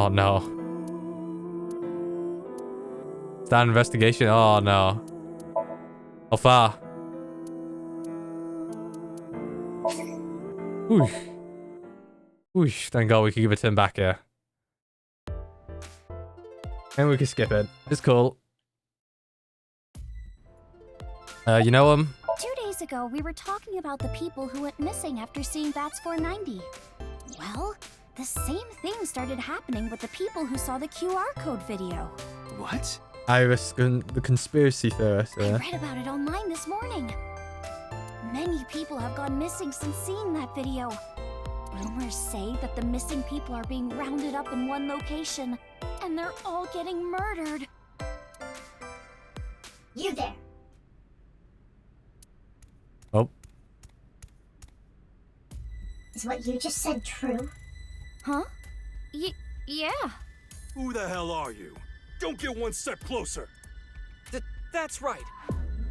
Oh no. Start investigation. Oh no. How far? Oosh. Oosh. Thank God we can give it to him back here. And we can skip it. It's cool. You know him? 2 days ago, we were talking about the people who went missing after seeing Bats 490. Well, the same thing started happening with the people who saw the QR code video. What? Iris, the conspiracy theorist. I read about it online this morning. Many people have gone missing since seeing that video. Rumors say that the missing people are being rounded up in one location, and they're all getting murdered. You there. Oh. Is what you just said true? Huh? Yeah. Who the hell are you? Don't get one step closer. That's right.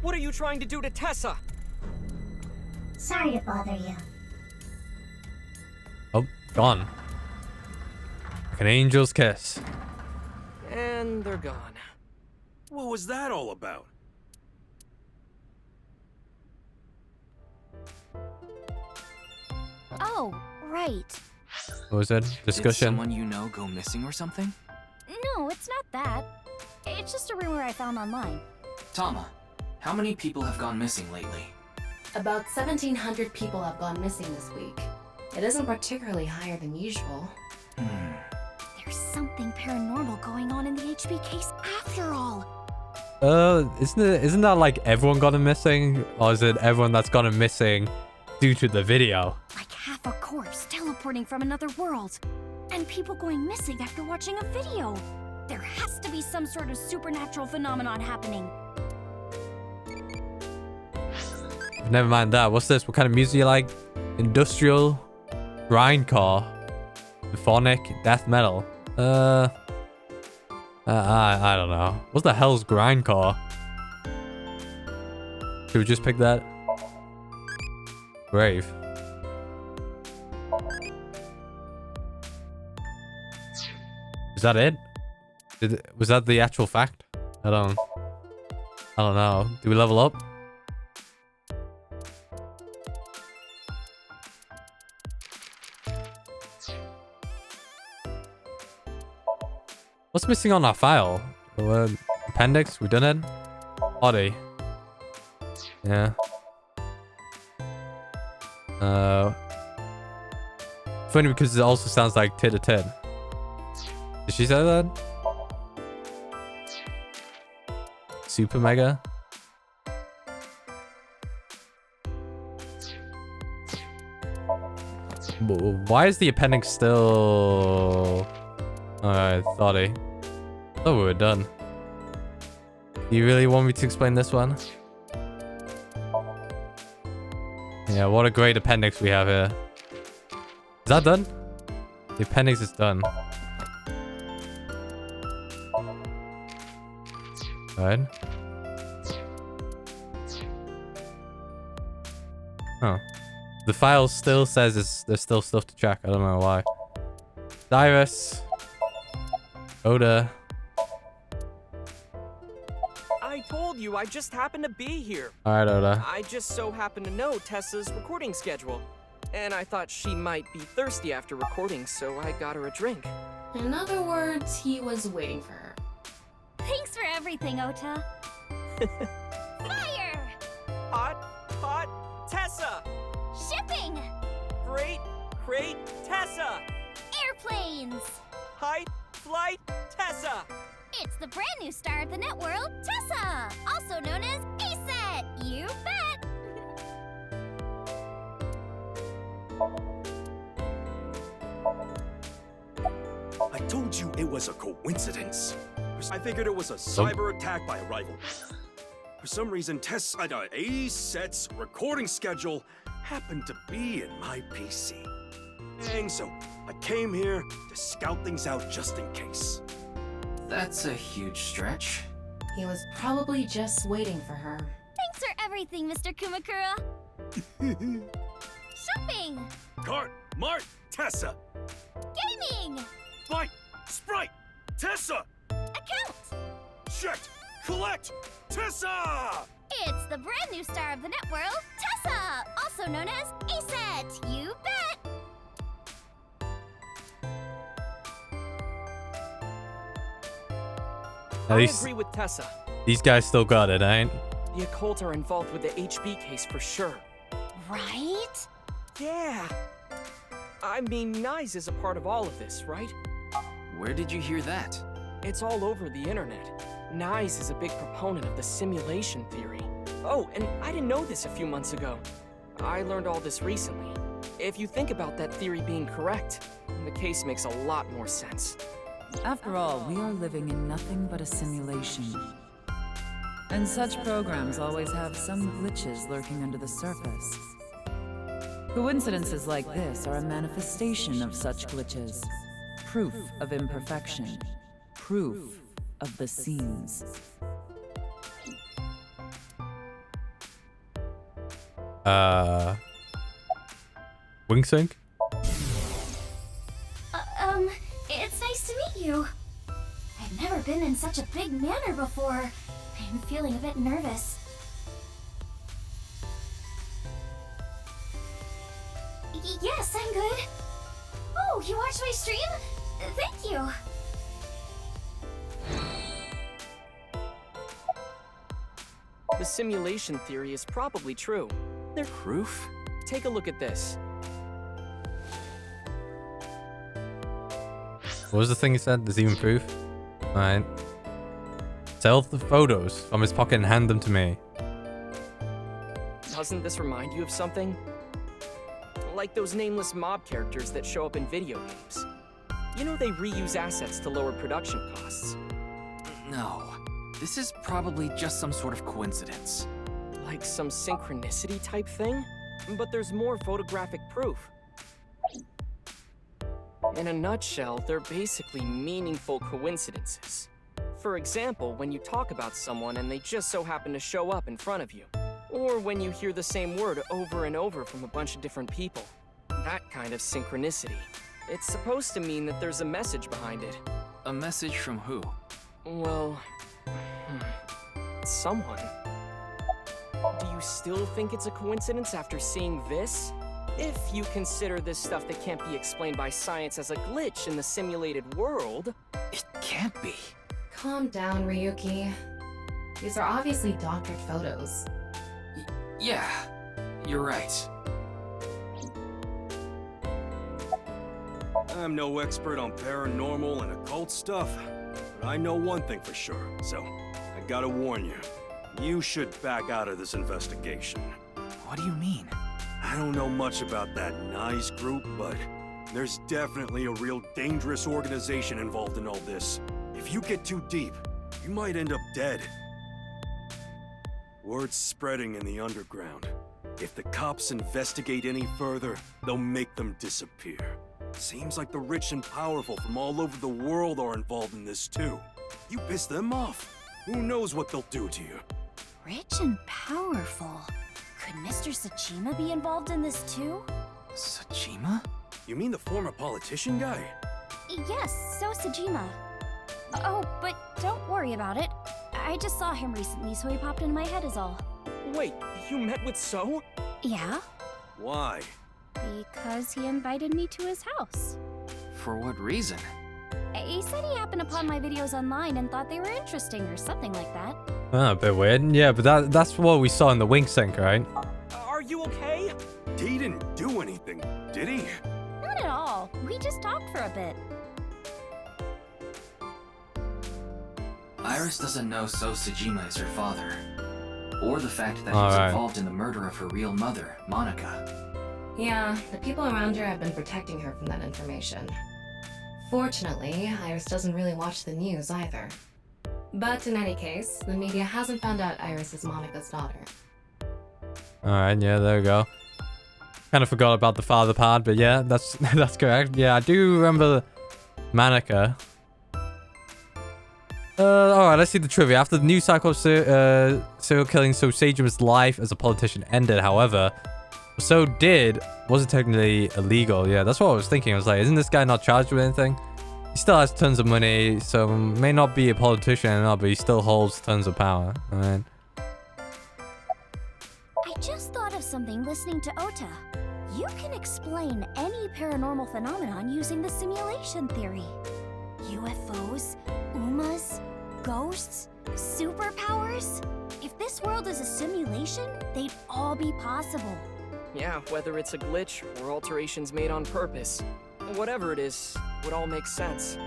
What are you trying to do to Tessa? Sorry to bother you. Oh, gone. Like an angel's kiss. And they're gone. What was that all about? Oh, right. What was it? Did Discussion? someone you know go missing or something? No, it's not that. It's just a rumor I found online. Tama, how many people have gone missing lately? About 1,700 people have gone missing this week. It isn't particularly higher than usual. There's something paranormal going on in the HB case after all. Isn't that like everyone gone missing? Or is it everyone that's gone missing due to the video? Like half a corpse teleporting from another world. And people going missing after watching a video. There has to be some sort of supernatural phenomenon happening. Never mind that. What's this? What kind of music you like? Industrial, grindcore, symphonic, death metal. I don't know. What the hell's grindcore? Should we just pick that? Brave. Is that it? Was that the actual fact? I don't know. Do we level up? What's missing on our file? Appendix? We done it? Body. Yeah. Funny because it also sounds like tit a tit. Did she say that? Super mega? Why is the appendix still... Alright, thought we were done. You really want me to explain this one? Yeah, what a great appendix we have here. Is that done? The appendix is done. Alright. Oh. The file still says there's still stuff to track. I don't know why. Cyrus. Oda. I told you, I just happened to be here. Alright, Oda. I just so happen to know Tessa's recording schedule. And I thought she might be thirsty after recording, so I got her a drink. In other words, he was waiting for her. Thanks for everything, Ota. Fire! Hot, Tessa! Shipping! Great, Tessa! Airplanes! High flight, Tessa! It's the brand new star of the net world, Tessa! Also known as ASET! You bet! I told you it was a coincidence. I figured it was a cyber attack by a rival. For some reason, ASET's recording schedule happened to be in my PC. And so, I came here to scout things out just in case. That's a huge stretch. He was probably just waiting for her. Thanks for everything, Mr. Kumakura. Shopping! Cart, Mart, Tessa! Gaming! Fight! Sprint! Tessa! Account! Checked! Collect! Tessa! It's the brand new star of the networld, Tessa, also known as ASET. You bet. At I least agree with Tessa. these guys still got it, ain't? The occult are involved with the HB case for sure. Right? Yeah. I mean, Nyes is a part of all of this, right? Where did you hear that? It's all over the internet. Nyes is a big proponent of the simulation theory. Oh, and I didn't know this a few months ago. I learned all this recently. If you think about that theory being correct, the case makes a lot more sense. After all, we are living in nothing but a simulation. And such programs always have some glitches lurking under the surface. Coincidences like this are a manifestation of such glitches. Proof of imperfection. Proof of the seams. Wing sync? It's nice to meet you. I've never been in such a big manor before. I'm feeling a bit nervous. Yes, I'm good. Oh, you watched my stream? Thank you. The simulation theory is probably true. Proof? Take a look at this. What was the thing he said? There's even proof? Alright. Tell the photos from his pocket and hand them to me. Doesn't this remind you of something? Like those nameless mob characters that show up in video games. You know they reuse assets to lower production costs. No. This is probably just some sort of coincidence. Like some synchronicity type thing? But there's more photographic proof. In a nutshell, they're basically meaningful coincidences. For example, when you talk about someone and they just so happen to show up in front of you. Or when you hear the same word over and over from a bunch of different people. That kind of synchronicity. It's supposed to mean that there's a message behind it. A message from who? Well, someone. Do you still think it's a coincidence after seeing this? If you consider this stuff that can't be explained by science as a glitch in the simulated world... It can't be. Calm down, Ryuki. These are obviously doctored photos. Yeah, you're right. I'm no expert on paranormal and occult stuff, but I know one thing for sure, so I gotta warn you. You should back out of this investigation. What do you mean? I don't know much about that Nyes group, but there's definitely a real dangerous organization involved in all this. If you get too deep, you might end up dead. Word's spreading in the underground. If the cops investigate any further, they'll make them disappear. Seems like the rich and powerful from all over the world are involved in this too. You piss them off, who knows what they'll do to you. Rich and powerful. Could Mr. Sajima be involved in this too? Sajima? You mean the former politician guy? Yes, so Sajima. Oh, but don't worry about it. I just saw him recently, so he popped into my head is all. Wait, you met with So? Yeah? Why? Because he invited me to his house. For what reason? He said he happened upon my videos online and thought they were interesting or something like that. Ah, a bit weird. Yeah, but that's what we saw in the wing sync, right? Are you okay? He didn't do anything, did he? Not at all. We just talked for a bit. Iris doesn't know So Sajima is her father. Or the fact that All he's right. involved in the murder of her real mother, Monica. Yeah, the people around her have been protecting her from that information. Fortunately, Iris doesn't really watch the news either. But in any case, the media hasn't found out Iris is Monica's daughter. Alright, yeah, there we go. Kind of forgot about the father part, but yeah, that's that's correct. Yeah, I do remember Monica. Alright, let's see the trivia. After the news cycle of serial killing, So Sajima's life as a politician ended, however, wasn't technically illegal. Yeah, that's what I was thinking. I was like, isn't this guy not charged with anything? He still has tons of money, so may not be a politician and all, but he still holds tons of power. I mean, I just thought of something listening to Ota. You can explain any paranormal phenomenon using the simulation theory. UFOs, UMAs, ghosts, superpowers. If this world is a simulation, they'd all be possible. Yeah, whether it's a glitch or alterations made on purpose, whatever it is, would all make sense.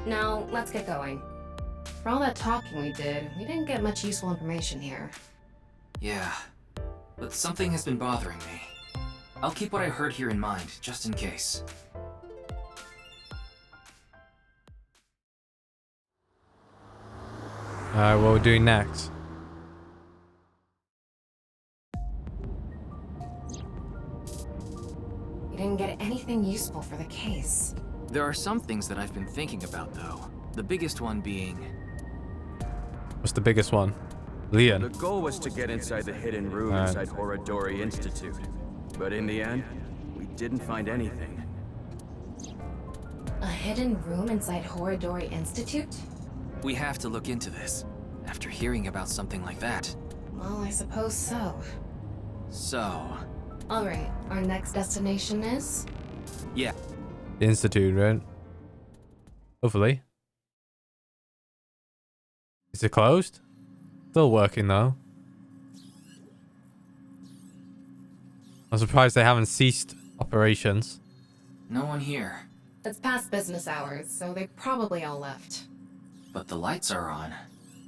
Now, let's get going. For all that talking we did, we didn't get much useful information here. Yeah, but something has been bothering me. I'll keep what I heard here in mind, just in case. alright, what we're doing next? We didn't get anything useful for the case. There are some things that I've been thinking about, though. The biggest one being... What's the biggest one? Leon. The goal was to get inside the hidden room inside Horadori Institute. But in the end, we didn't find anything. A hidden room inside Horadori Institute? We have to look into this. After hearing about something like that. Well, I suppose so. So... Alright, our next destination is? Yeah. The Institute, right? Hopefully. Is it closed? Still working though. I'm surprised they haven't ceased operations. No one here. It's past business hours, so they probably all left. But the lights are on.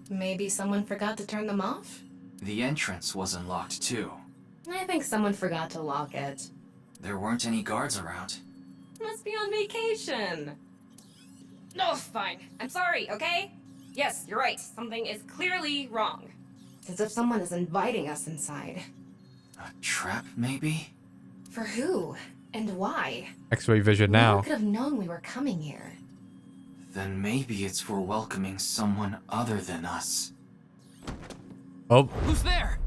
Maybe someone forgot to turn them off? The entrance wasn't locked, too. I think someone forgot to lock it. There weren't any guards around. Must be on vacation. No, fine. I'm sorry, okay? Yes, you're right. Something is clearly wrong. It's as if someone is inviting us inside. A trap, maybe? For who? And why? X-ray vision No now. one could have known we were coming here. Then maybe it's for welcoming someone other than us. Oh, Who's there?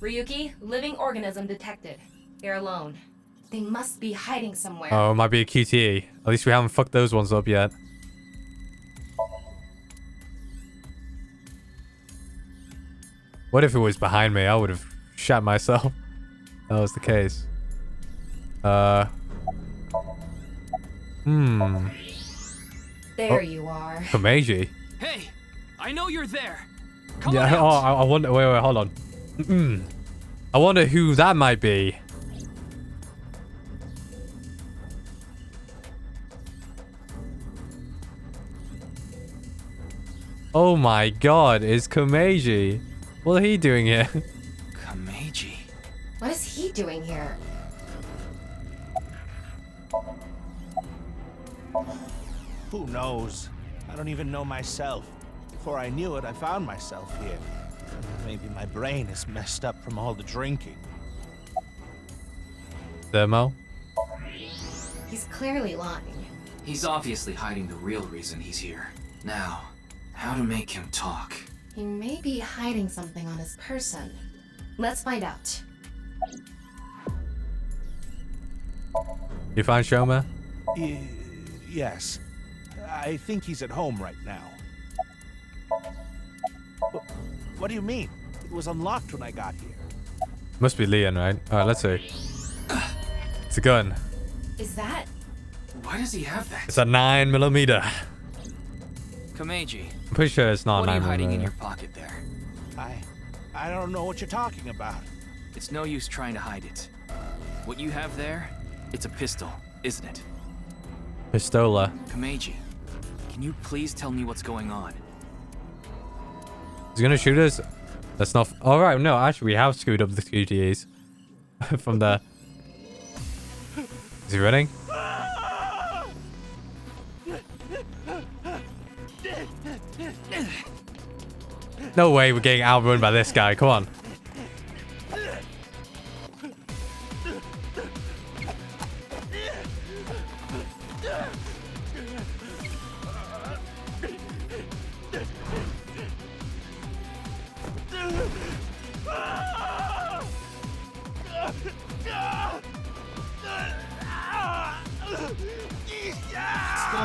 Ryuki, living organism detected. They're alone. They must be hiding somewhere. oh, it might be a QTE. At least we haven't fucked those ones up yet. What if it was behind me? I would have shot myself. That was the case. There you are. Komeiji. Hey! I know you're there! Come Yeah, on out. I wonder. Wait, hold on. I wonder who that might be. Oh my god, it's Komeiji. What are he doing here? Komeiji. What is he doing here? Who knows? I don't even know myself. Before I knew it, I found myself here. Maybe my brain is messed up from all the drinking. Demo? He's clearly lying. He's obviously hiding the real reason he's here. Now, how to make him talk? He may be hiding something on his person. Let's find out. You find Shoma? Yes. I think he's at home right now. What do you mean? It was unlocked when I got here. Must be Leon, right? Alright, let's see. It's a gun. Is that? Why does he have that? It's a 9mm. Komeiji, I'm pretty sure it's not what are you 9mm. hiding in your pocket there? I don't know what you're talking about. It's no use trying to hide it. What you have there, it's a pistol, isn't it? Pistola. Komeiji, can you please tell me what's going on? He's gonna shoot us? That's not... Alright, no, actually, we have screwed up the QTEs. From there. Is he running? No way we're getting outrun by this guy. Come on.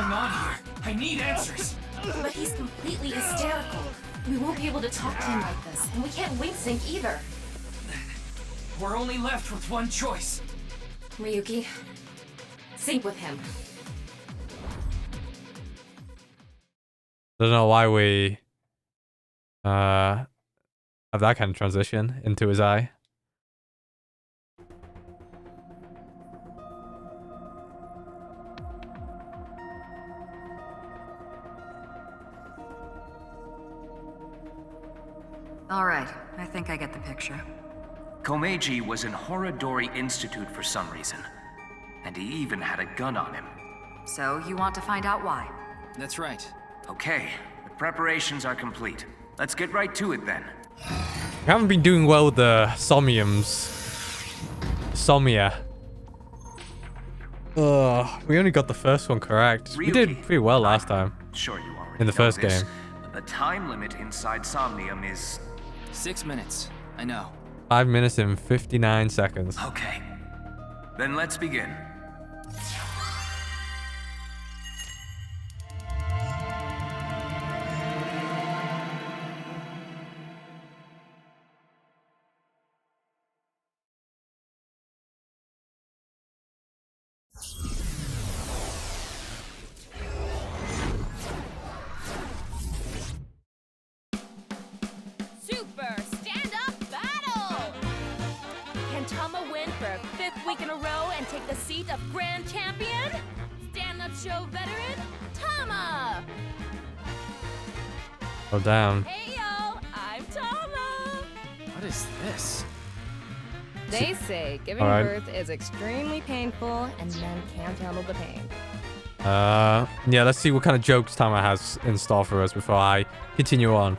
going on here? I need answers. But he's completely hysterical. We won't be able to talk to him like this, and we can't wing sync either. We're only left with one choice. Ryuki, sync with him. Don't know why we have that kind of transition into his eye. All right, I think I get the picture. Komeiji was in Horodori Institute for some reason, and he even had a gun on him. So, you want to find out why? That's right. Okay, the preparations are complete. Let's get right to it then. We haven't been doing well with the Somiums. Somia. We only got the first one correct. We did pretty well last time. Sure you already in the know first this. game. The time limit inside Somnium is... 6 minutes. I know. 5 minutes and 59 seconds. Okay. Then let's begin. Super stand-up battle! Can Tama win for a 5th week in a row and take the seat of Grand Champion? Stand-up show veteran, Tama! Oh, damn. Hey yo, I'm Tama! What is this? They say giving birth is extremely painful and men can't handle the pain. Yeah, let's see what kind of jokes Tama has in store for us before I continue on.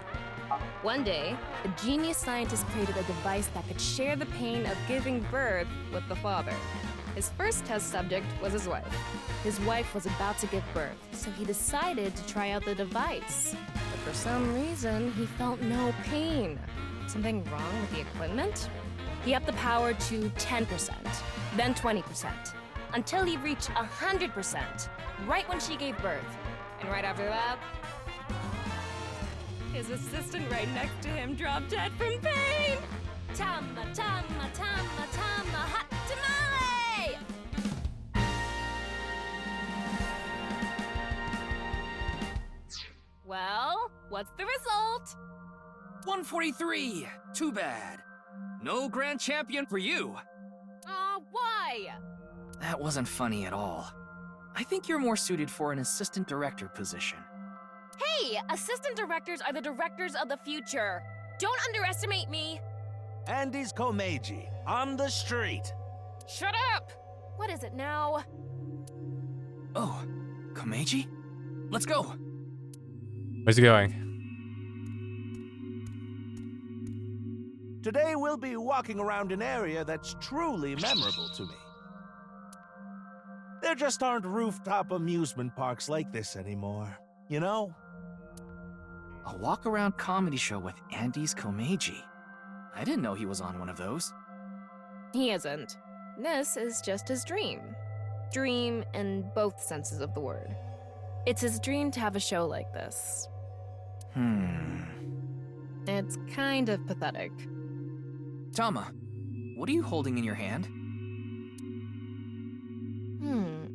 One day, a genius scientist created a device that could share the pain of giving birth with the father. His first test subject was his wife. His wife was about to give birth, so he decided to try out the device. But for some reason, he felt no pain. Something wrong with the equipment? He upped the power to 10%, then 20%, until he reached 100%, right when she gave birth. And right after that, his assistant right next to him dropped dead from pain. Tama, Tama, Tama, Tama, hot tamale! Well, what's the result? 143. Too bad. No grand champion for you. Aw, why? That wasn't funny at all. I think you're more suited for an assistant director position. Hey, assistant directors are the directors of the future. Don't underestimate me. Andy's Komeiji, on the street. Shut up! What is it now? Oh, Komeiji? Let's go. Where's he going? Today we'll be walking around an area that's truly memorable to me. There just aren't rooftop amusement parks like this anymore, you know? A walk-around comedy show with Andy's Komeiji. I didn't know he was on one of those. He isn't. This is just his dream. Dream in both senses of the word. It's his dream to have a show like this. It's kind of pathetic. Tama, what are you holding in your hand?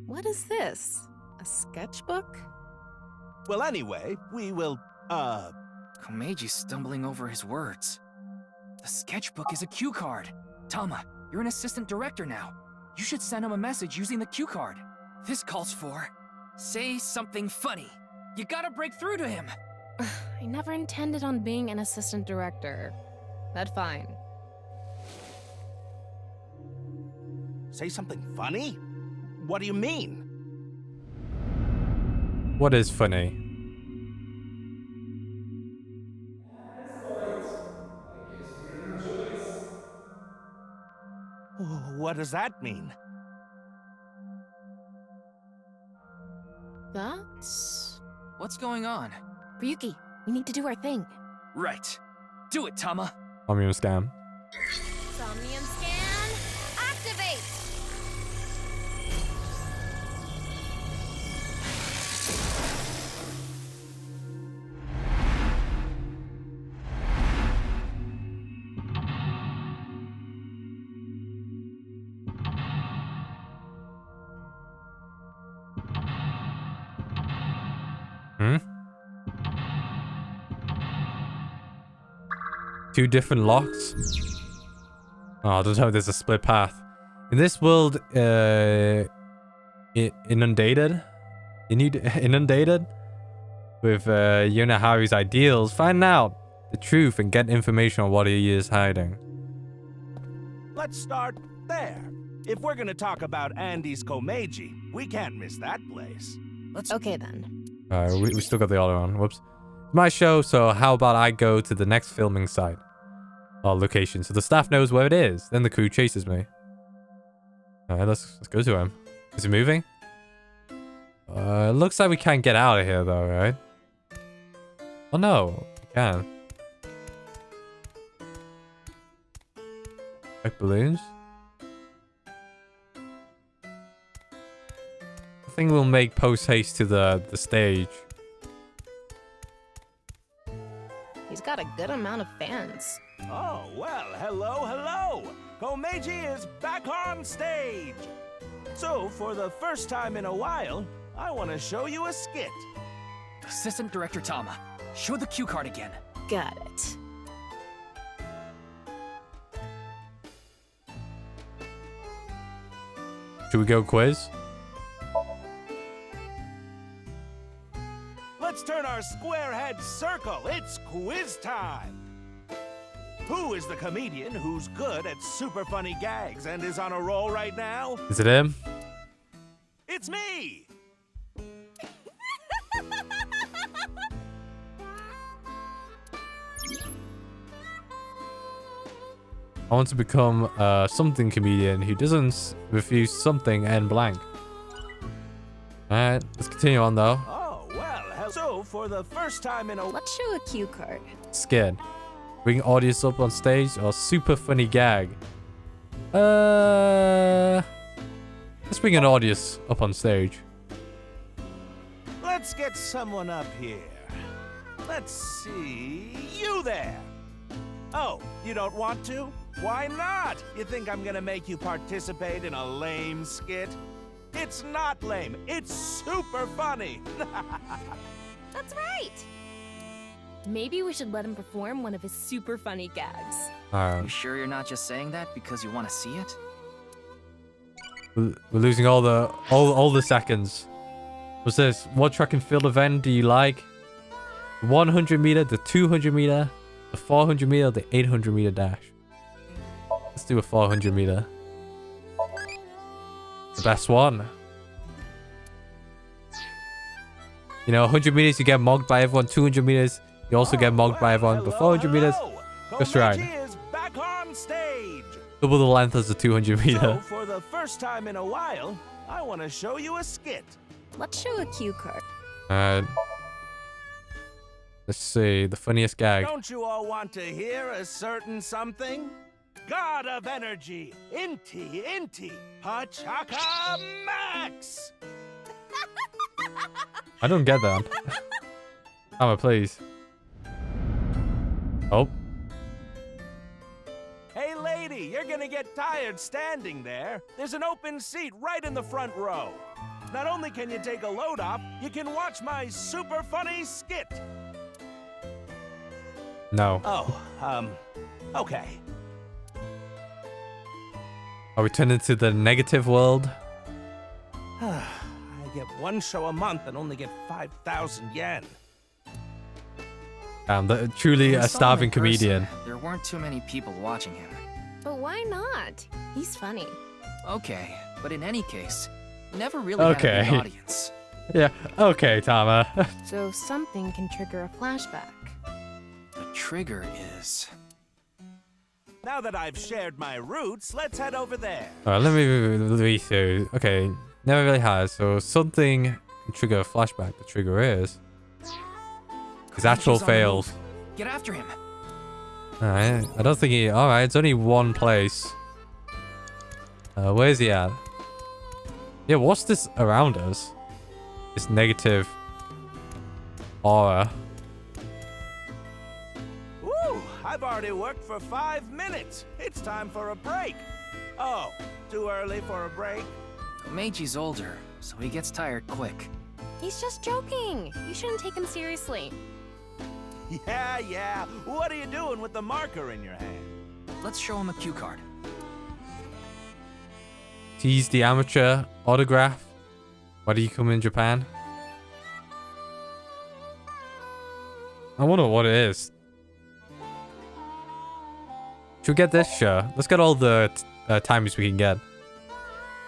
What is this? A sketchbook? Well, anyway, we will, Komeji's stumbling over his words. The sketchbook is a cue card. Tama, you're an assistant director now. You should send him a message using the cue card. This calls for... say something funny. You gotta break through to him. I never intended on being an assistant director. That's fine. Say something funny? What do you mean? What is funny? What does that mean? That's... What's going on? Ryuki, we need to do our thing. Right. Do it, Tama. Somium scam. Somnium scan, activate! 2 different locks. Oh, I don't know if there's a split path. In this world, inundated with Yonahari's ideals, find out the truth and get information on what he is hiding. Let's start there. If we're gonna talk about Andy's Komeiji, we can't miss that place. Okay then. We still got the other one. Whoops. My show, so how about I go to the next filming site or location so the staff knows where it is. Then the crew chases me. Alright, let's go to him. Is he moving? Looks like we can't get out of here though, right? Oh no, we can. Like balloons? I think we'll make post haste to the stage. He's got a good amount of fans. Oh, well, hello. Komeiji is back on stage. So, for the first time in a while, I want to show you a skit. Assistant Director Tama, show the cue card again. Got it. Should we go quiz? Let's turn our square head circle. It's quiz time. Who is the comedian who's good at super funny gags and is on a roll right now? Is it him? It's me! I want to become a something comedian who doesn't refuse something and blank. Alright, let's continue on though. Oh, well, so for the first time in a... Let's show a cue card. Scared. Bring audience up on stage or super funny gag. Let's bring an audience up on stage. Let's get someone up here. Let's see... You there! Oh, you don't want to? Why not? You think I'm gonna make you participate in a lame skit? It's not lame. It's super funny. That's right. Maybe we should let him perform one of his super funny gags. You sure you're not just saying that because you want to see it? We're losing all the seconds. What's this? What track and field event do you like? The 100 meter, the 200 meter, the 400 meter, the 800 meter dash. Let's do a 400 meter. The best one. You know, 100 meters you get mugged by everyone. 200 meters you also get mugged by everyone. But 400 meters, just right. Is back on stage. Double the length as the 200 meter. So for the first time in a while, I want to show you a skit. Let's show a cue card. Let's see, the funniest gag. Don't you all want to hear a certain something? God of energy, Inti, Pachaka Max! I don't get that. Hammer, please. Oh. Hey lady, you're gonna get tired standing there. There's an open seat right in the front row. Not only can you take a load off, you can watch my super funny skit. No. Oh, okay. Are we turning to the negative world? I get one show a month and only get 5,000 yen. Damn, truly a starving comedian. There weren't too many people watching him. But why not? He's funny. Okay, but in any case, never really had a big audience. Yeah, okay, Tama. So something can trigger a flashback. The trigger is... Now that I've shared my roots, let's head over there. Alright, let me read through. Okay, never really has. So something can trigger a flashback. The trigger is... his actual fails. Get after him. Alright, I don't think he... Alright, it's only one place. Where's he at? Yeah, what's this around us? This negative aura. Woo! I've already worked for 5 minutes. It's time for a break. Oh, too early for a break? Meiji's older, so he gets tired quick. He's just joking. You shouldn't take him seriously. Yeah. What are you doing with the marker in your hand? Let's show him a cue card. Tease the amateur autograph. Why do you come in Japan? I wonder what it is. Should we get this? Sure. Let's get all the times we can get.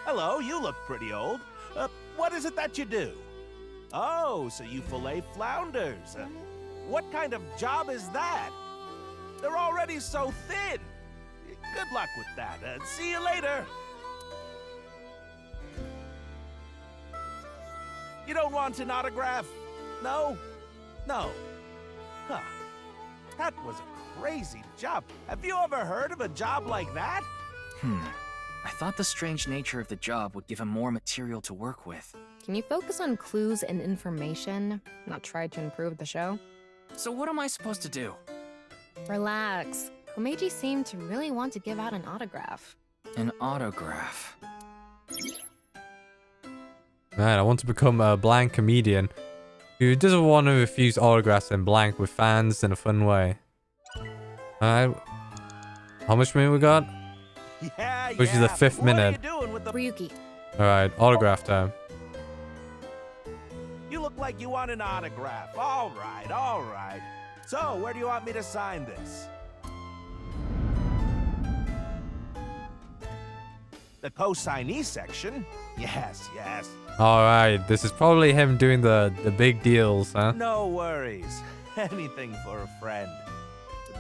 Hello, you look pretty old. What is it that you do? Oh, so you fillet flounders. What kind of job is that? They're already so thin. Good luck with that. See you later. You don't want an autograph? No? No. Huh. That was a crazy job. Have you ever heard of a job like that? I thought the strange nature of the job would give him more material to work with. Can you focus on clues and information, not try to improve the show? So what am I supposed to do? Relax. Komeiji seemed to really want to give out an autograph. An autograph. Man, I want to become a blank comedian who doesn't want to refuse autographs and blank with fans in a fun way. Alright. How much minute we got? Which is the 5th minute. Ryuki. Alright, autograph time. You look like you want an autograph. All right. So, where do you want me to sign this? The co-signee section? Yes. Alright, this is probably him doing the big deals, huh? No worries. Anything for a friend.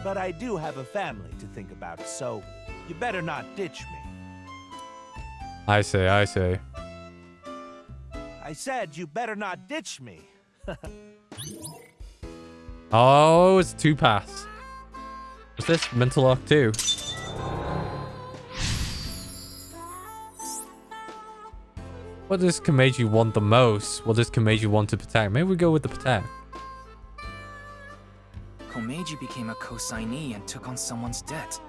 But I do have a family to think about, so you better not ditch me. I say. I said you better not ditch me. Oh, it's 2 pass. What's this? Mental Lock 2. What does Komeiji want the most? What does Komeiji want to protect? Maybe we go with the protect. Komeiji became a co-signee and took on someone's debt.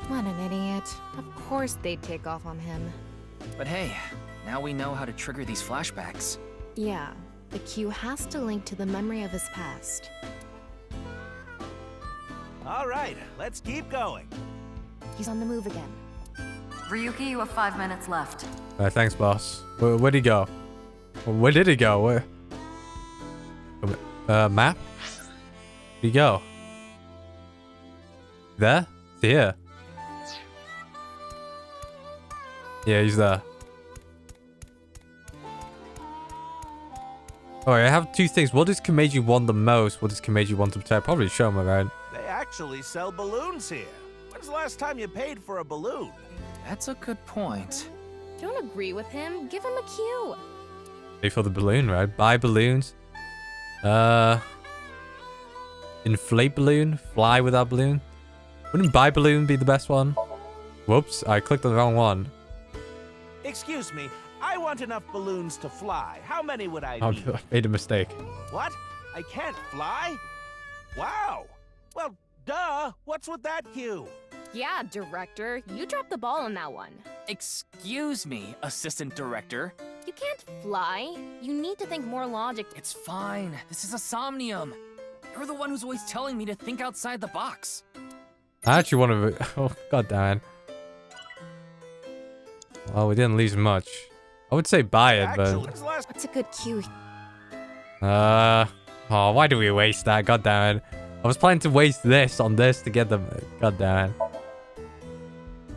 What an idiot. Of course they'd take off on him. But hey, now we know how to trigger these flashbacks. Yeah, the cue has to link to the memory of his past. All right, let's keep going. He's on the move again. Ryuki, you have 5 minutes left. Thanks, boss. Where'd he go? Where did he go? Where? Map? Where'd he go? There? Is he here? Yeah, he's there. Alright, I have 2 things. What does Komeiji want the most? What does Komeiji want to protect? Probably show him, right? They actually sell balloons here. When's the last time you paid for a balloon? That's a good point. Don't agree with him. Give him a cue. Pay for the balloon, right? Buy balloons. Inflate balloon. Fly with that balloon. Wouldn't buy balloon be the best one? Whoops, I clicked on the wrong one. Excuse me, I want enough balloons to fly. How many would I need? I made a mistake. What? I can't fly? Wow. Well, duh. What's with that cue? Yeah, director. You dropped the ball on that one. Excuse me, assistant director. You can't fly. You need to think more logic. It's fine. This is a Somnium. You're the one who's always telling me to think outside the box. I actually want to... Oh, god damn it. Well, we didn't lose much. I would say buy it, but... What's a good cue? Oh, why do we waste that? God damn it. I was planning to waste this on this to get them. God damn it.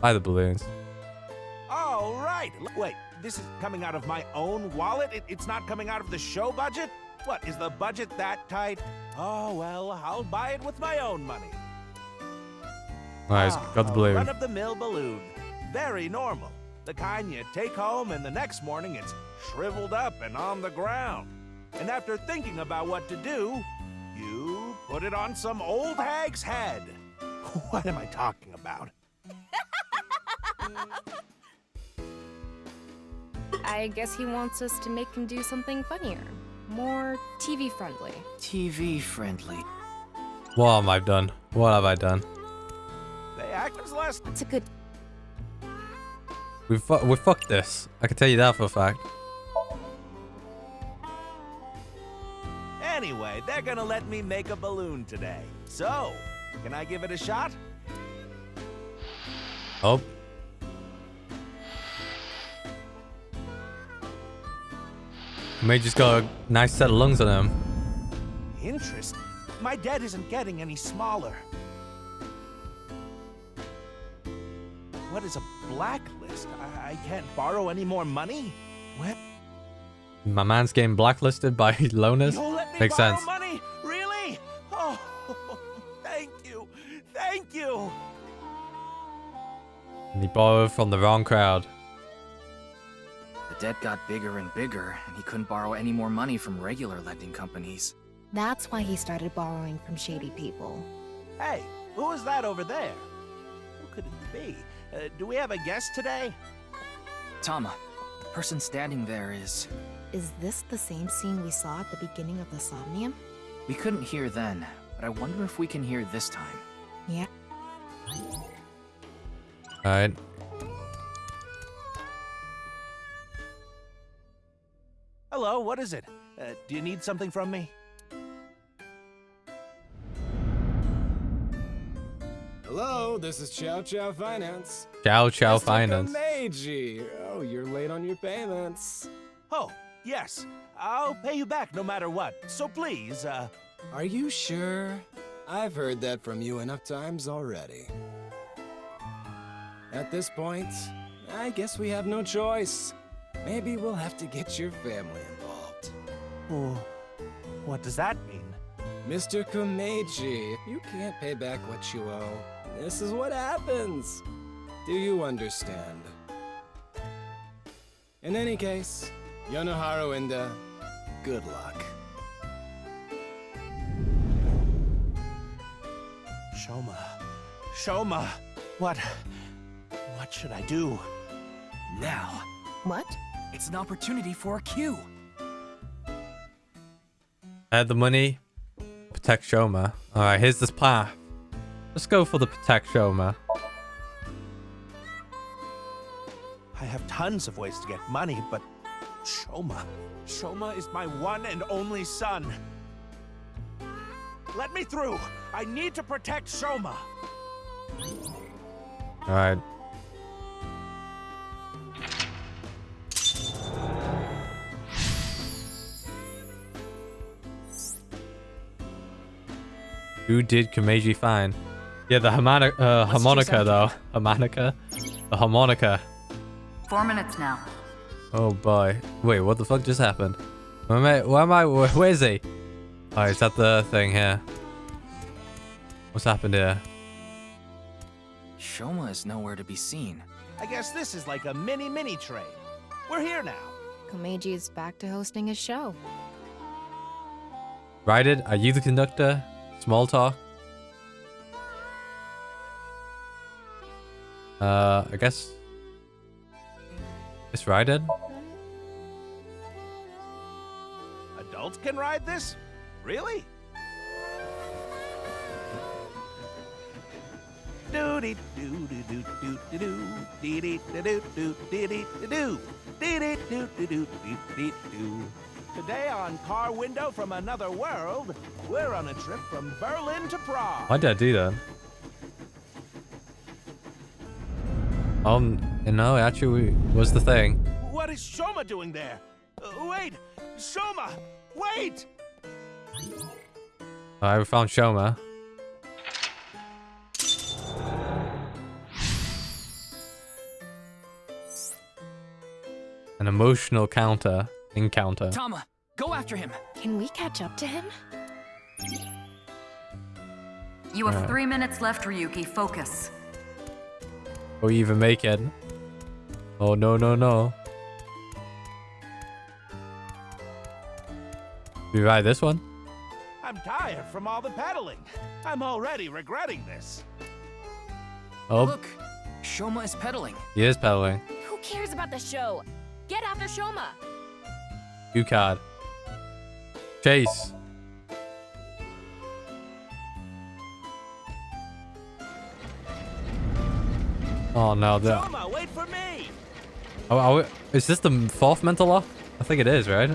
Buy the balloons. All right. Wait, this is coming out of my own wallet? It's not coming out of the show budget? What, is the budget that tight? Oh, well, I'll buy it with my own money. Nice, got the balloon. Run-of-the-mill balloon. Very normal. The kind you take home and the next morning it's shriveled up and on the ground. And after thinking about what to do, you put it on some old hag's head. What am I talking about? I guess he wants us to make him do something funnier. More TV friendly. TV friendly. What have I done? What have I done? They act as less. That's a good... We fucked this. I can tell you that for a fact. Anyway, boy, they're gonna let me make a balloon today. So, can I give it a shot? Oh. May just got a nice set of lungs on him. Interesting. My debt isn't getting any smaller. What is a blacklist? I can't borrow any more money? What? My man's getting blacklisted by loners. You'll let me Makes borrow sense. money? Really? Oh, thank you. Thank you. And he borrowed from the wrong crowd. The debt got bigger and bigger, and he couldn't borrow any more money from regular lending companies. That's why he started borrowing from shady people. Hey, who is that over there? Who could it be? Do we have a guest today? Tama, the person standing there is... Is this the same scene we saw at the beginning of the Somnium? We couldn't hear then, but I wonder if we can hear this time. Yeah. Alright. Hello, what is it? Do you need something from me? Hello, this is Chow Chow Finance. Chow Chow Mr. Finance. Meiji. Oh, you're late on your payments. Oh, yes. I'll pay you back no matter what. So please, Are you sure? I've heard that from you enough times already. At this point, I guess we have no choice. Maybe we'll have to get your family involved. Oh, what does that mean? Mr. Komeiji, if you can't pay back what you owe, this is what happens. Do you understand? In any case, Yonoharu Inda, good luck. Shoma, what should I do? Now. What? It's an opportunity for a cue. I had the money. Protect Shoma. Alright, here's this path. Let's go for the protect Shoma. I have tons of ways to get money, but Shoma is my one and only son. Let me through. I need to protect Shoma. Alright. Who did Komeiji find? Yeah, the harmonica though. Harmonica? The harmonica. 4 minutes now. Oh boy. Wait, what the fuck just happened? Where is he? Oh, is that the thing here? What's happened here? Shoma is nowhere to be seen. I guess this is like a mini train. We're here now. Komeiji is back to hosting his show. Righted, are you the conductor? Small talk? I guess... It's Righted? Adults can ride this? Really? Today on Car Window from Another World, we're on a trip from Berlin to Prague. Why did I do that? No, actually, what's the thing? What is Shoma doing there? Wait! Shoma! Wait! Alright, we found Shoma. An emotional encounter. Tama, go after him. Can we catch up to him? You have 3 minutes left, Ryuki. Focus. Or even make it. Oh, no. We ride this one? I'm tired from all the pedaling. I'm already regretting this. Oh. Look, Shoma is pedaling. He is pedaling. Who cares about the show? Get after Shoma. U-card. Chase. Oh no, Shoma, wait for me! Oh, is this the fourth mental lock? I think it is, right?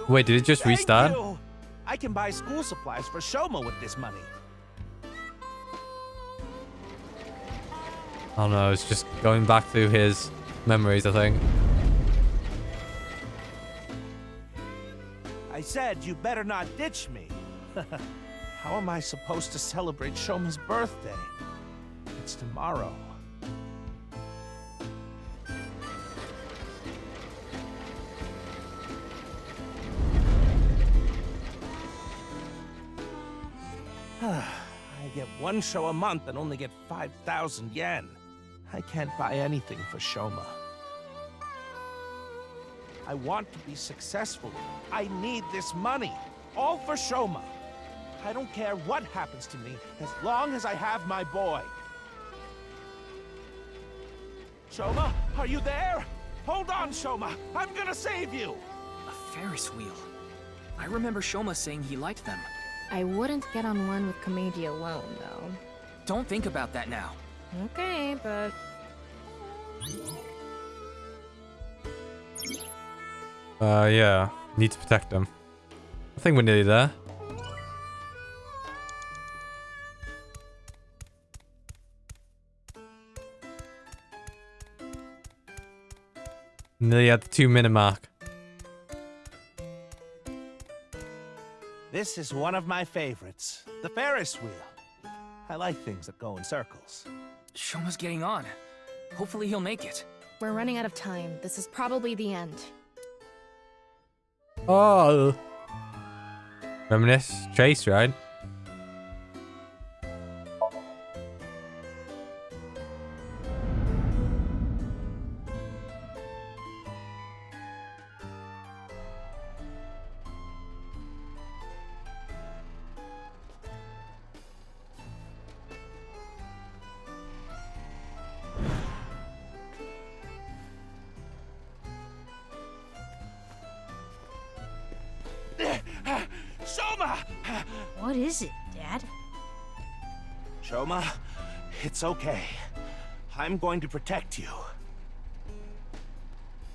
you. Wait, did it just Thank restart? you. I can buy school supplies for Shoma with this money. Oh no, it's just going back through his memories, I think. I said you better not ditch me. How am I supposed to celebrate Shoma's birthday? It's tomorrow. I get one show a month and only get 5,000 yen. I can't buy anything for Shoma. I want to be successful. I need this money. All for Shoma. I don't care what happens to me as long as I have my boy. Shoma, are you there? Hold on, Shoma. I'm gonna save you. A Ferris wheel. I remember Shoma saying he liked them. I wouldn't get on one with Komeiji alone, though. Don't think about that now. Okay, but... Yeah. Need to protect them. I think we're nearly there. Nearly at the 2-minute mark. This is one of my favorites. The Ferris wheel. I like things that go in circles. Shoma's getting on. Hopefully he'll make it. We're running out of time. This is probably the end. Oh. Reminisce Chase, right? Shoma! What is it, Dad? Shoma, it's okay. I'm going to protect you.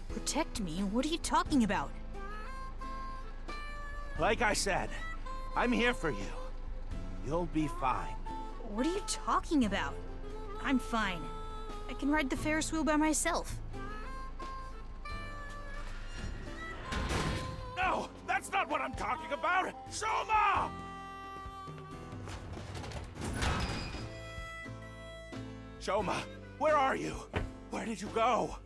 Protect me? What are you talking about? Like I said, I'm here for you. You'll be fine. What are you talking about? I'm fine. I can ride the Ferris wheel by myself. No, that's not what I'm talking about! Shoma! Shoma, where are you? Where did you go?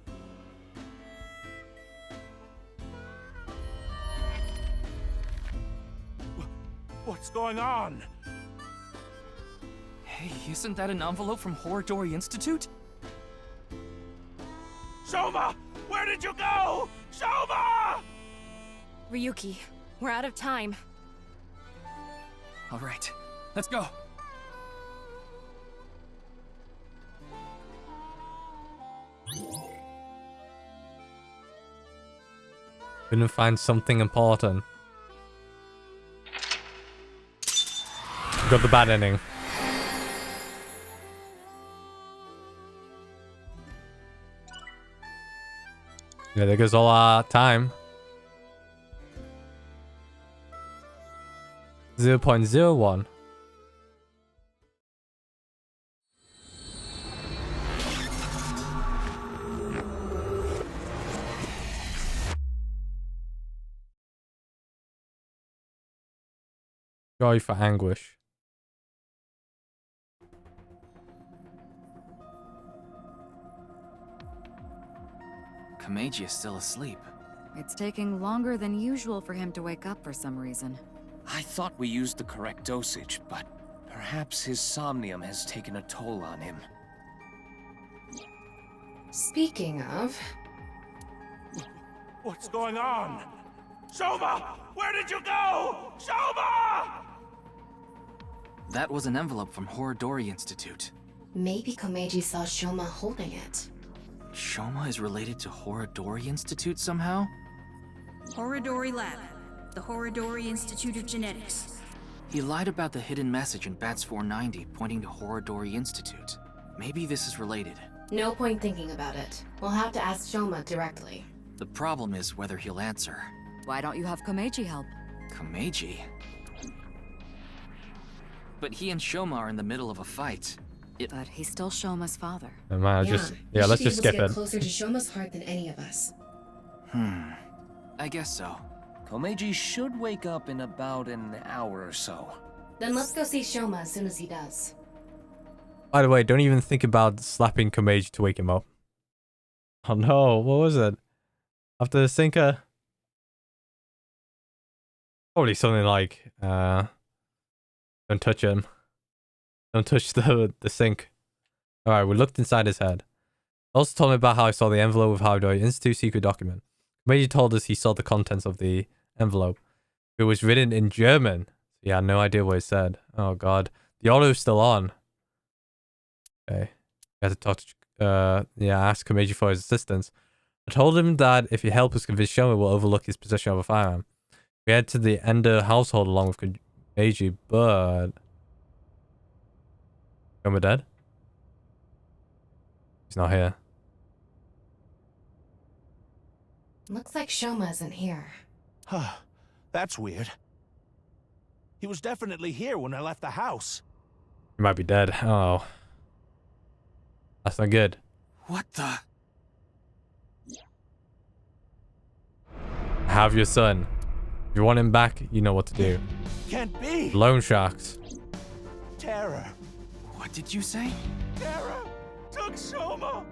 What's going on? Hey, isn't that an envelope from Horodori Institute? Shoma! Where did you go? Shoma! Ryuki, we're out of time. All right, let's go. Gonna find something important. Got the bad ending. Yeah, there goes all our time. 0.01. Joy for anguish. Komeiji is still asleep. It's taking longer than usual for him to wake up for some reason. I thought we used the correct dosage, but perhaps his somnium has taken a toll on him. Speaking of... What's going on? Shoma! Where did you go? Shoma! That was an envelope from Horodori Institute. Maybe Komeiji saw Shoma holding it. Shoma is related to Horodori Institute somehow? Horodori Lab. The Horodori Institute of Genetics. He lied about the hidden message in Bats 490 pointing to Horodori Institute. Maybe this is related. No point thinking about it. We'll have to ask Shoma directly. The problem is whether he'll answer. Why don't you have Komeiji help? Komeiji? But he and Shoma are in the middle of a fight. But he's still Shoma's father. Man, let's just skip it. Closer to Shoma's heart than any of us. I guess so. Komeiji should wake up in about an hour or so. Then let's go see Shoma as soon as he does. By the way, don't even think about slapping Komeiji to wake him up. Oh no, what was it? After the sinker? Probably something like, don't touch him. Don't touch the sink. Alright, we looked inside his head. Also told me about how I saw the envelope of Howdoy Institute secret document. Komeiji told us he saw the contents of the envelope. It was written in German. So he had no idea what it said. Oh god. The auto's still on. Okay. We had to talk to, ask Komeiji for his assistance. I told him that if he helped us convince Shoma, we'll overlook his possession of a firearm. We head to the Ender household along with Komeiji, but... Shoma dead? He's not here. Looks like Shoma isn't here. Huh. That's weird. He was definitely here when I left the house. He might be dead. Oh. That's not good. What the? Have your son. If you want him back, you know what to do. Can't be. Loan sharks. Terror. What did you say? Terror took Shoma.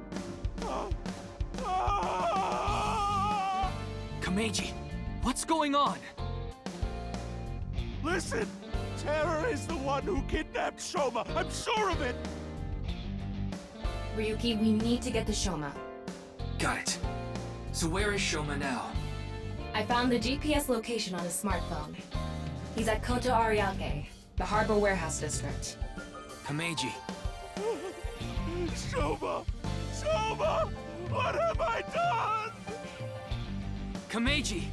Komeiji, what's going on? Listen, Terror is the one who kidnapped Shoma. I'm sure of it. Ryuki, we need to get to Shoma. Got it. So where is Shoma now? I found the GPS location on his smartphone. He's at Koto Ariake, the harbor warehouse district. Komeiji. Shoma! Shoma! What have I done? Komeiji!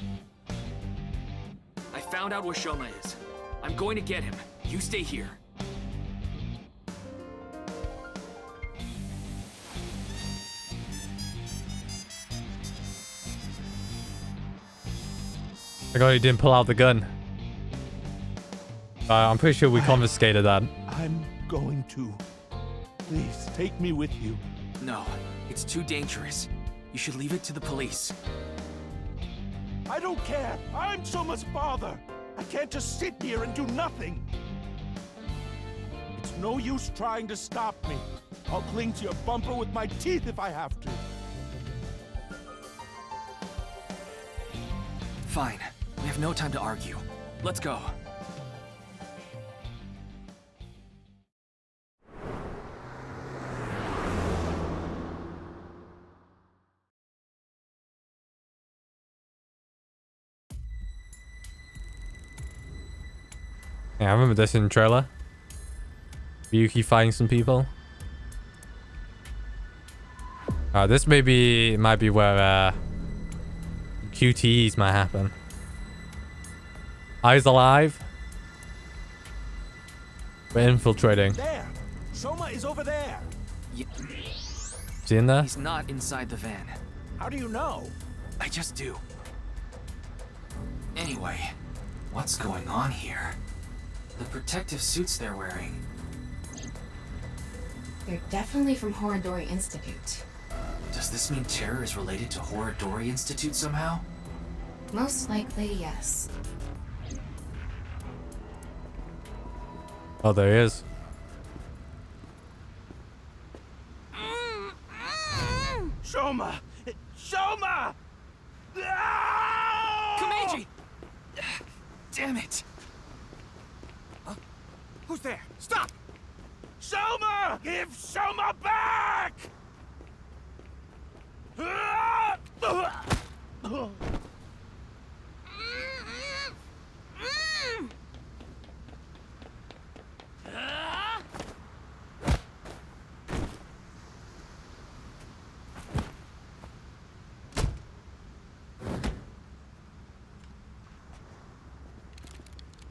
I found out where Shoma is. I'm going to get him. You stay here. I God, he didn't pull out the gun. I'm pretty sure we confiscated that. I'm going to. Please, take me with you. No, it's too dangerous. You should leave it to the police. I don't care. I'm Shoma's father. I can't just sit here and do nothing. It's no use trying to stop me. I'll cling to your bumper with my teeth if I have to. Fine. We have no time to argue. Let's go. Yeah, I remember this in the trailer. Ryuki fighting some people. This might be where QTEs might happen. Eyes alive. We're infiltrating. There! Shoma is over there! Is he in there? He's not inside the van. How do you know? I just do. Anyway, what's going on here? The protective suits they're wearing. They're definitely from Horodori Institute. Does this mean Terror is related to Horodori Institute somehow? Most likely, yes. Oh, there he is. Shoma! Shoma! Komeiji! Damn it! Who's there? Stop! Shoma! Give Shoma back!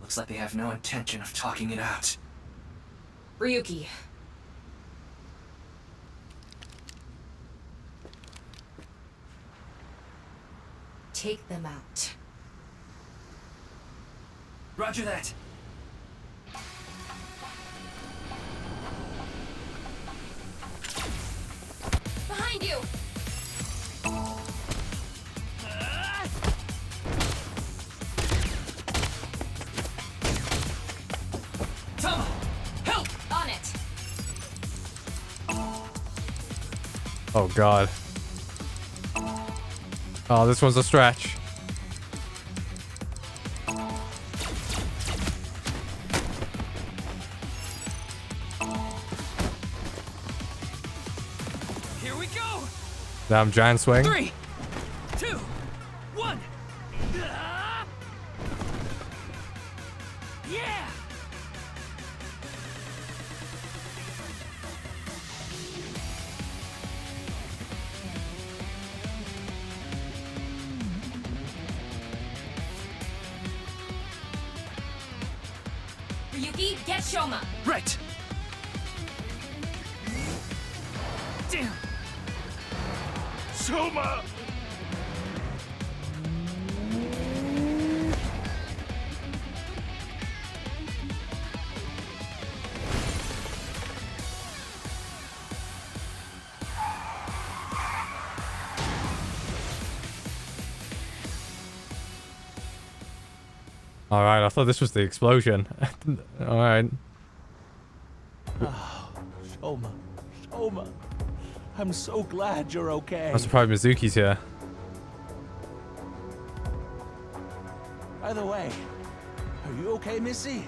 Looks like they have no intention of talking it out. Ryuki. Take them out. Roger that. Behind you! Tama! Help! On it! Oh god. Oh, this one's a stretch. Here we go! Damn giant swing. 3, 2, 1. Yeah! Ryuki, get Shoma! Right! Damn! Soma! Alright, I thought this was the explosion. Alright. Oh, Shoma. Shoma. I'm so glad you're okay. I'm surprised Mizuki's here. By the way, are you okay, Missy?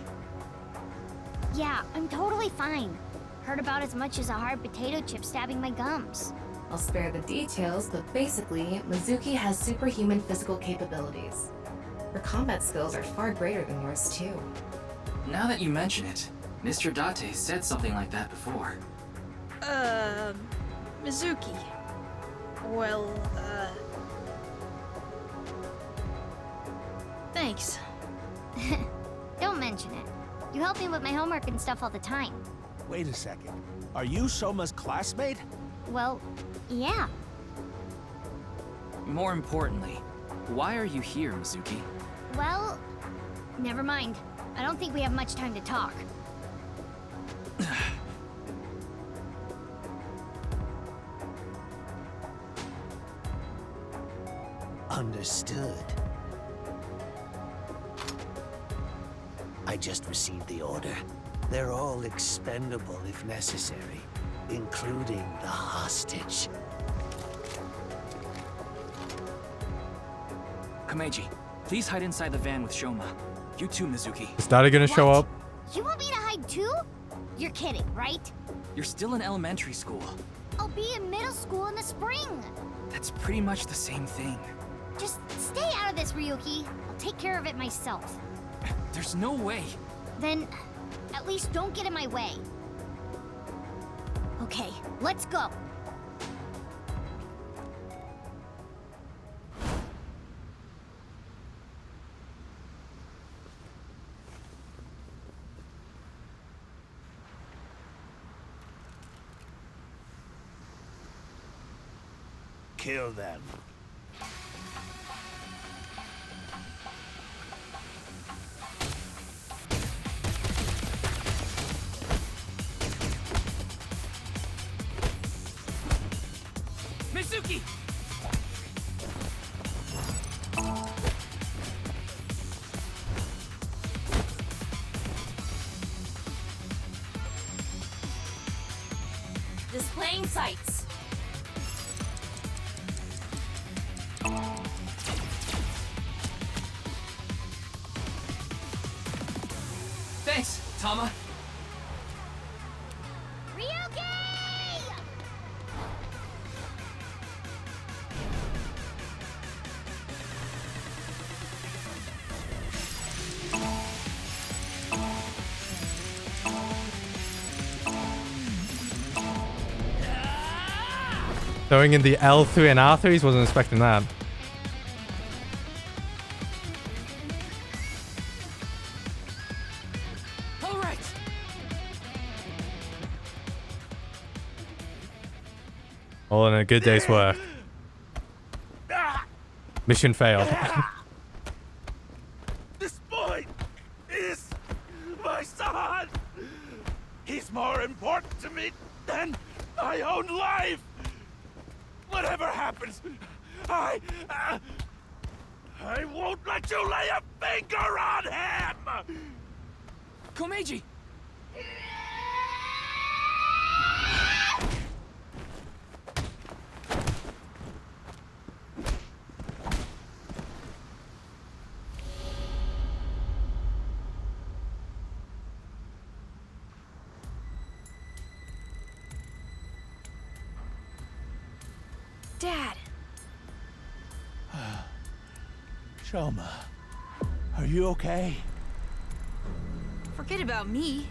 Yeah, I'm totally fine. Heard about as much as a hard potato chip stabbing my gums. I'll spare the details, but basically, Mizuki has superhuman physical capabilities. Her combat skills are far greater than yours, too. Now that you mention it, Mr. Date said something like that before. Mizuki. Well, thanks. Don't mention it. You help me with my homework and stuff all the time. Wait a second. Are you Soma's classmate? Well, yeah. More importantly, why are you here, Mizuki? Well, never mind. I don't think we have much time to talk. Understood. I just received the order. They're all expendable if necessary, including the hostage. Komeiji, please hide inside the van with Shoma. You too, Mizuki. Is Daddy gonna show up? You want me to hide too? You're kidding, right? You're still in elementary school. I'll be in middle school in the spring. That's pretty much the same thing. Just stay out of this, Ryuki. I'll take care of it myself. There's no way. Then, at least don't get in my way. Okay, let's go. Kill them. Mizuki! Displaying sights. Thanks, Tama. Throwing in the L3 and R3s, wasn't expecting that. All right. All in a good day's work. Mission failed. This boy! son! He's more important to me than my own life! Whatever happens, I won't let you lay a finger on him! Komeiji! Dad! Shoma, are you okay? Forget about me.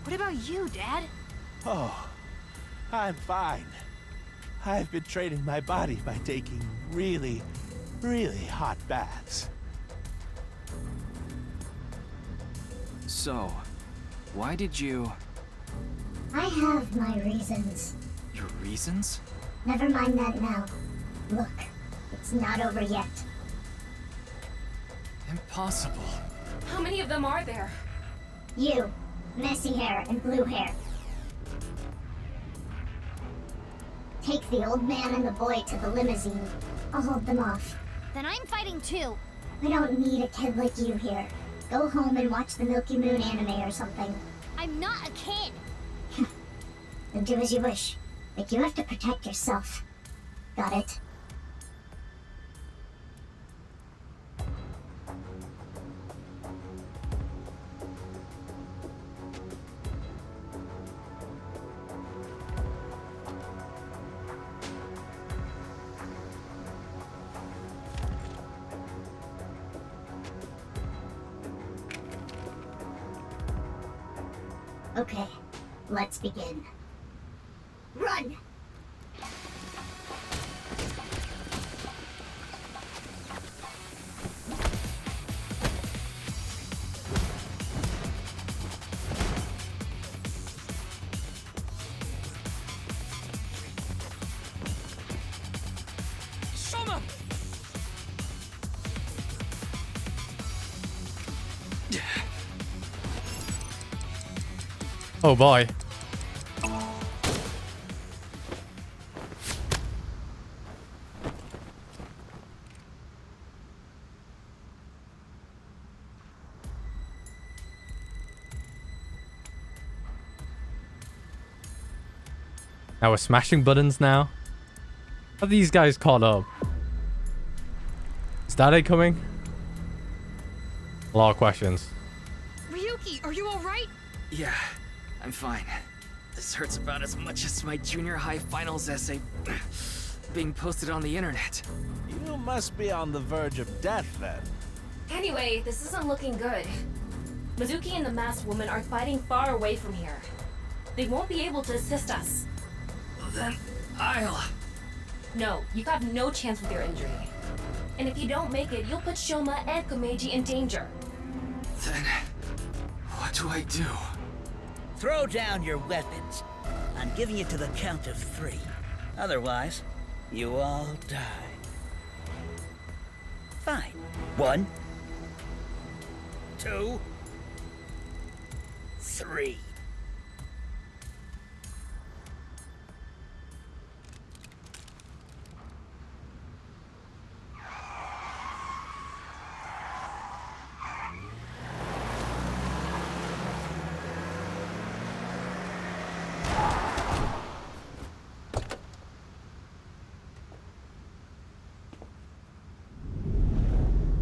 What about you, Dad? Oh, I'm fine. I've been training my body by taking really, really hot baths. So, why did you... I have my reasons. Your reasons? Never mind that now. Look, it's not over yet. Impossible. How many of them are there? You, messy hair and blue hair. Take the old man and the boy to the limousine. I'll hold them off. Then I'm fighting too. We don't need a kid like you here. Go home and watch the Milky Moon anime or something. I'm not a kid. Then do as you wish. Like you have to protect yourself. Got it? Okay, let's begin. Run! Shoma! Oh boy. Now we're smashing buttons now. Are these guys caught up? Is Daddy coming? A lot of questions. Ryuki, are you alright? Yeah, I'm fine. This hurts about as much as my junior high finals essay being posted on the internet. You must be on the verge of death then. Anyway, this isn't looking good. Mizuki and the masked woman are fighting far away from here. They won't be able to assist us. Then I'll... No, you have no chance with your injury. And if you don't make it, you'll put Shoma and Komeiji in danger. Then... what do I do? Throw down your weapons. I'm giving you to the count of 3. Otherwise, you all die. Fine. 1, 2, 3.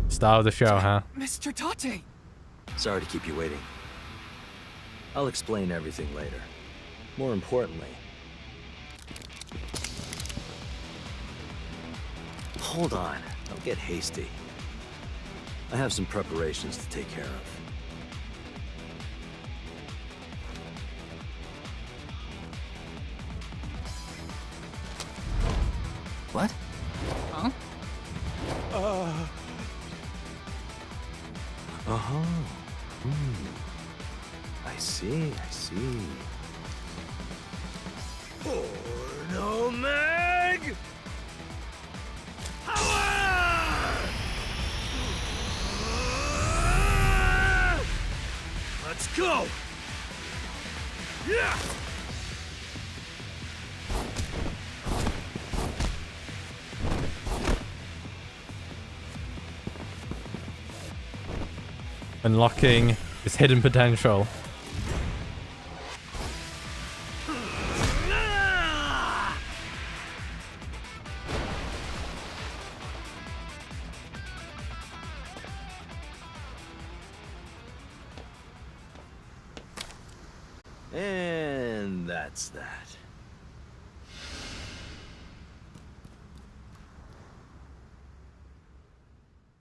Start of the show, huh? Mr. Tate! Sorry to keep you waiting. I'll explain everything later. More importantly... Hold on. Don't get hasty. I have some preparations to take care of. What? Huh? Uh-huh. I see. Porno Mag! Power! Let's go! Unlocking his hidden potential. And that's that.